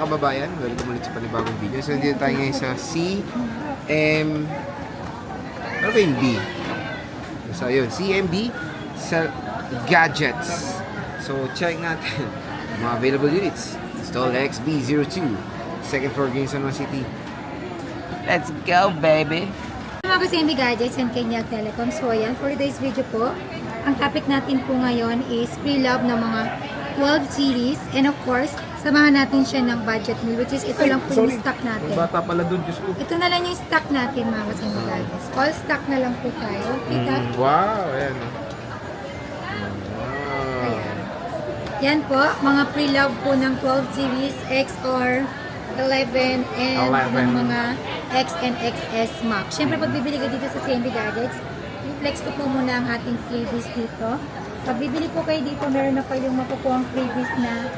kababayan, welcome ulit sa panibagong video. So dito tayo ngayon sa ano ba yung B? So yun, CMB sa gadgets. So check natin mga available units. Install XB02, second floor Green San Juan City. Let's go, baby! Mga ka-CMB Gadgets and Kenya Telecom. So ayan, for today's video po, ang topic natin po ngayon is pre-love ng mga 12 series. And of course, samahan natin siya ng budget meal, which is ito lang po yung stock natin. Bata pala dun, Diyos ko. Ito na lang yung stock natin, mga ka-CMB Gadgets. All stock na lang po tayo. Kita? Wow, ayan. Ayan. Yan po, mga pre-love po ng 12 series, X or 11 and 11. ng mga X and XS Max. Siyempre, pag bibili ka dito sa CMB Gadgets, i-flex ko po muna ang ating freebies dito. Pag bibili po kayo dito, meron na kayong makukuha ang freebies na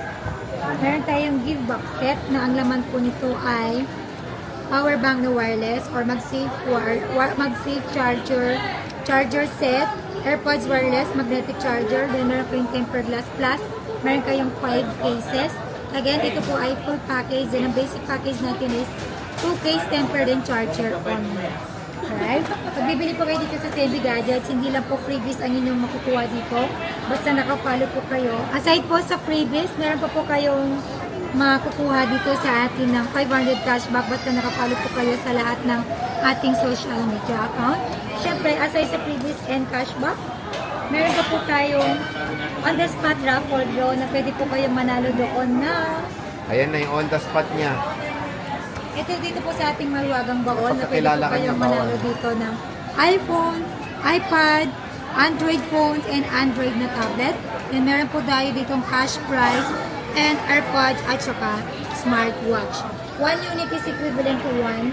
meron tayong give box set na ang laman po nito ay power bank na wireless or mag-safe charger set, AirPods wireless, magnetic charger, then meron po yung tempered glass plus, meron kayong 5 cases. Again, ito po ay full package. Then ang basic package natin is 2 case tempered and charger only. Alright? Pag bibili po kayo dito sa CMB Gadgets, hindi lang po freebies ang inyong makukuha dito. Basta nakafollow po kayo. Aside po sa freebies, meron pa po kayong makukuha dito sa atin ng 500 cashback. Basta nakafollow po kayo sa lahat ng ating social media account. Siyempre, aside sa freebies and cashback, meron pa po tayong on the spot raffle draw na pwede po kayong manalo doon na Ayan na yung on the spot niya. ito dito po sa ating maluwagang baon na pwede Pagkakilala po kayong kanyang baon. manalo dito ng iPhone, iPad, Android phones, and Android na tablet. And meron po tayo ditong cash prize and AirPods at saka smartwatch. 1 unit is equivalent to 1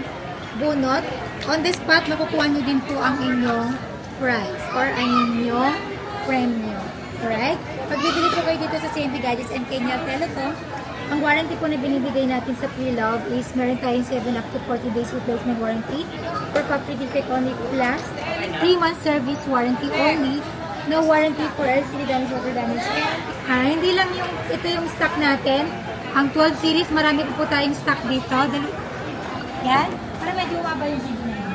donut. On the spot, makukuha nyo din po ang inyong prize or ang inyong premium. Alright? Pag bibili po kayo dito sa CMB Gadgets and Kenya Telecom, ang warranty po na binibigay natin sa pre-love is meron tayong 7 up to 40 days replacement warranty for factory defect only plus 3 months service warranty only. No warranty for LCD damage, water damage. Hindi lang yung ito yung stock natin. Ang 12 series, marami po tayong stock dito. Yan. Para medyo umaba yung video na yun.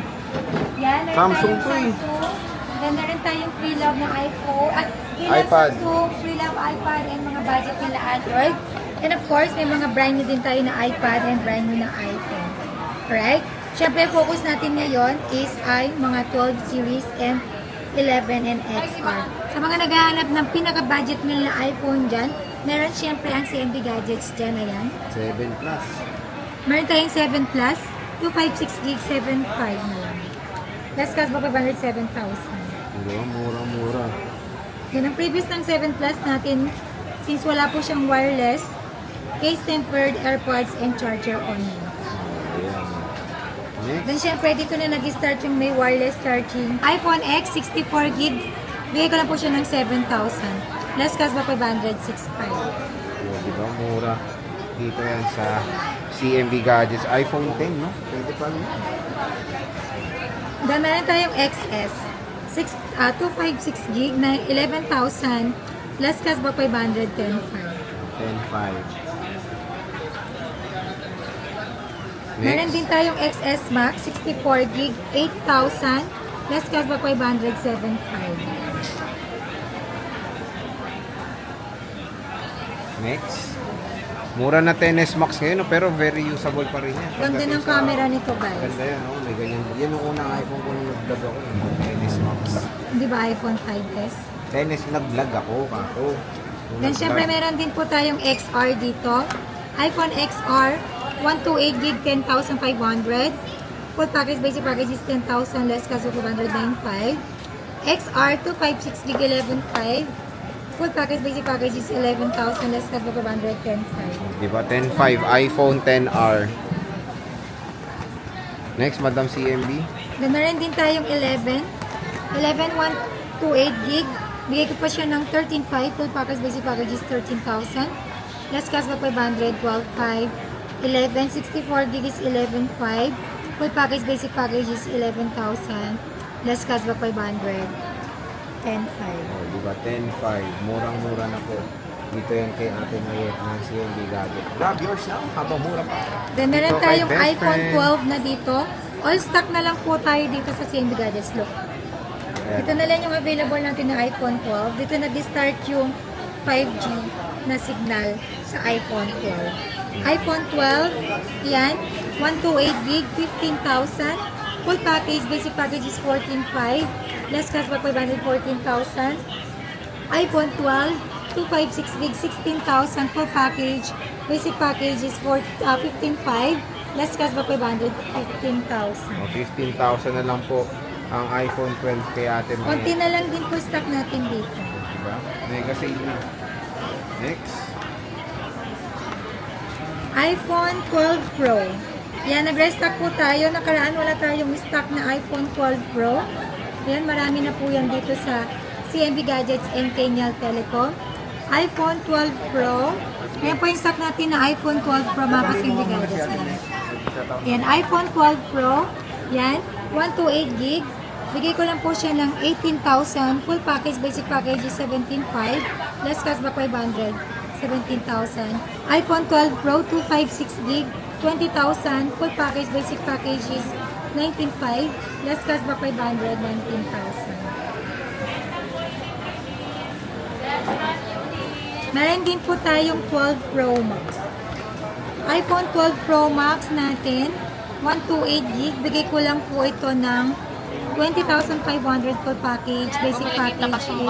Yan. Meron Samsung tayong to Samsung. Then meron tayong pre-love na iPhone. At iPad. Samsung, pre-love iPad, and mga budget nila Android. And of course, may mga brand new din tayo na iPad and brand new na iPhone. Alright? Siyempre, focus natin ngayon is ay mga 12 series and 11 and XR. Sa mga naghahanap ng pinaka-budget meal na iPhone dyan, meron siyempre ang CMB Gadgets dyan. Ayan. 7 plus. Meron tayong 7 Plus, 256 gig, 7.5 na lang. Last cost ba 507,000. Mura. Yan ang previous ng 7 Plus natin, since wala po siyang wireless, case tempered, AirPods, and charger only. Next. Then syempre, dito na nag-start yung may wireless charging. iPhone X, 64 gig. Bigay ko na po siya ng 7,000. Last cost ba 565. Diba, mura. Dito yan sa CMB Gadgets. iPhone 10, no? Pwede pa rin. Then meron tayong XS. 256 gig na 11,000. Last cost ba 510,500. 10.5. Meron din tayong XS Max, 64 gig, 8,000. Last cost ba 507,500. Next. Mura na 10S Max ngayon, no? Pero very usable pa rin yan. Ganda ng camera nito, guys. Ganda yan, no? May ganyan. Yan yung unang iPhone ko nung nag-vlog ako. 10S Max. Di ba iPhone 5S? 10S nag-vlog ako, kako. Then syempre meron din po tayong XR dito. iPhone XR, 128 gig, 10,500. Full package, basic package is 10,000, less cost of 295. XR, 256 gig, 11,500. Full package, basic package is 11,000, less cost of 110,500. Diba? 10.5 iPhone 10R. Next, Madam CMB. Then meron din tayong 11. 11, 128 gig. Bigay ko pa siya ng 13,500. Full package, basic package is 13,000. Less cost pa 500, 12,500. 11, 64 gig is 11,500. Full package, basic package is 11,000. Less cost pa 500, 10,500. Oh, diba? 10.5. Murang-mura na po. Dito yan kay Ate Mayet ng CMB Gadget. Grab yours now habang mura pa. Then meron Dito kay tayong best iPhone friend. 12 na dito. All stock na lang po tayo dito sa CMB Gadgets. Look. Ayan. Ito na lang yung available natin na iPhone 12. Dito nag-start yung 5G na signal sa iPhone 12. iPhone 12, yan, 128 gig, 15,000. Full package, basic package is 14,500. Less cashback 14,000. iPhone 12, 256 gig, 16,000. Full package, basic package is 15,500. Less cashback 15,000. O, 15,000 na lang po ang iPhone 12 kay Ate Mayet. Konti na lang din po stock natin dito. Diba? Mega sale na. Next. iPhone 12 Pro. Yan, nag-restock po tayo. Nakaraan wala tayong stock na iPhone 12 Pro. Yan, marami na po yan dito sa CMB Gadgets and Kenyal Telecom. iPhone 12 Pro. Yan po yung stock natin na iPhone 12 Pro mga CMB Gadgets. Yan, iPhone 12 Pro. Yan, 128 gig. Bigay ko lang po siya ng 18,000. Full package, basic package is 17,500. Less cashback 500. 17,000. iPhone 12 Pro, 256 gig, 20,000. Full package, basic package is 19,500. Less cashback 500, 19,000. Meron din po tayong 12 Pro Max. iPhone 12 Pro Max natin, 128 gig. Bigay ko lang po ito ng 20,500 full package. Basic package is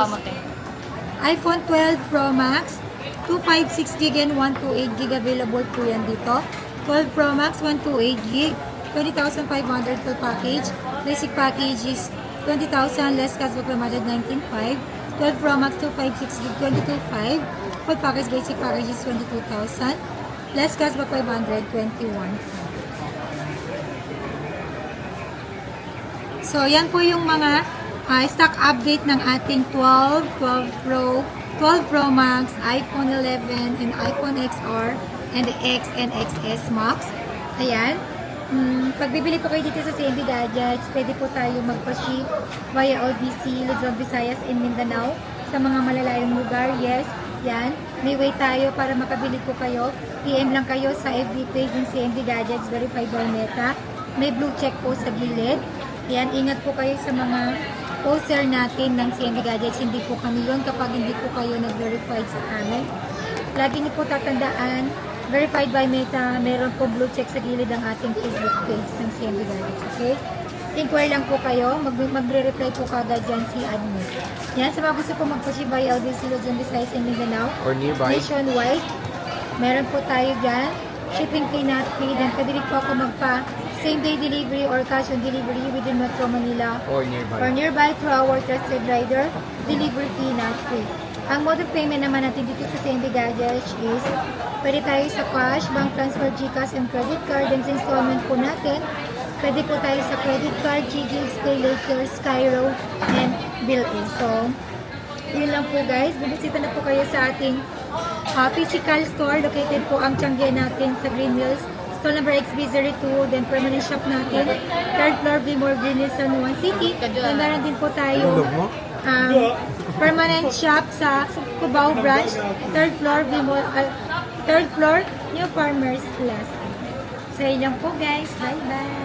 iPhone 12 Pro Max, 256 gig and 128 gig available po yan dito. 12 Pro Max, 128 gig, 20,500 full package. Basic package is 20,000, less cashback 19,500. 12 Pro Max, 256 gig, 22,500. Full package, basic package is 22,000. Less cashback 500, 21,500. So, yan po yung mga stock update ng ating 12, 12 Pro, 12 Pro Max, iPhone 11, and iPhone XR, and the X and XS Max. Ayan. Pag bibili po kayo dito sa CMB Gadgets, pwede po tayo magpa-ship via ODC, Luzon, Visayas, and Mindanao sa mga malalayong lugar. Yes, yan. May way tayo para makabili po kayo. PM lang kayo sa FB page ng CMB Gadgets, verified by Meta. May blue check po sa gilid. Yan, ingat po kayo sa mga poster natin ng CMB Gadgets. Hindi po kami yun kapag hindi po kayo nag-verified sa amin. Lagi niyo po tatandaan, verified by Meta, meron po blue check sa gilid ang ating Facebook page ng CMB Gadgets. Okay? Inquire lang po kayo, magre-reply po kagad dyan si admin. Yan, sa mga gusto po magpa-ship by LDC, Luzon, Visayas, and Mindanao. Or nearby. Nationwide. Meron po tayo dyan. Shipping fee not free. Then pwede rin po ako magpa same-day delivery or cash on delivery within Metro Manila Or nearby. or nearby through our trusted rider. Delivery fee not free. Ang mode of payment naman natin dito sa CMB Gadgets is pwede tayo sa cash, bank transfer, GCash, and credit card. And sa installment po natin, pwede po tayo sa credit card, GGigs, Pay Later, Skyro, and Bill-in. So, yun lang po guys. Bibisita na po kayo sa ating physical store. Located po ang Tiangge natin sa Green Hills. Store number XB02. Then permanent shop natin. Third floor, Vmore Green Hills, San Juan City. Then meron din po tayo permanent shop sa Cubao branch. Third floor, Vmore, third floor, New Farmers Plaza. So, yun lang po guys. Bye-bye.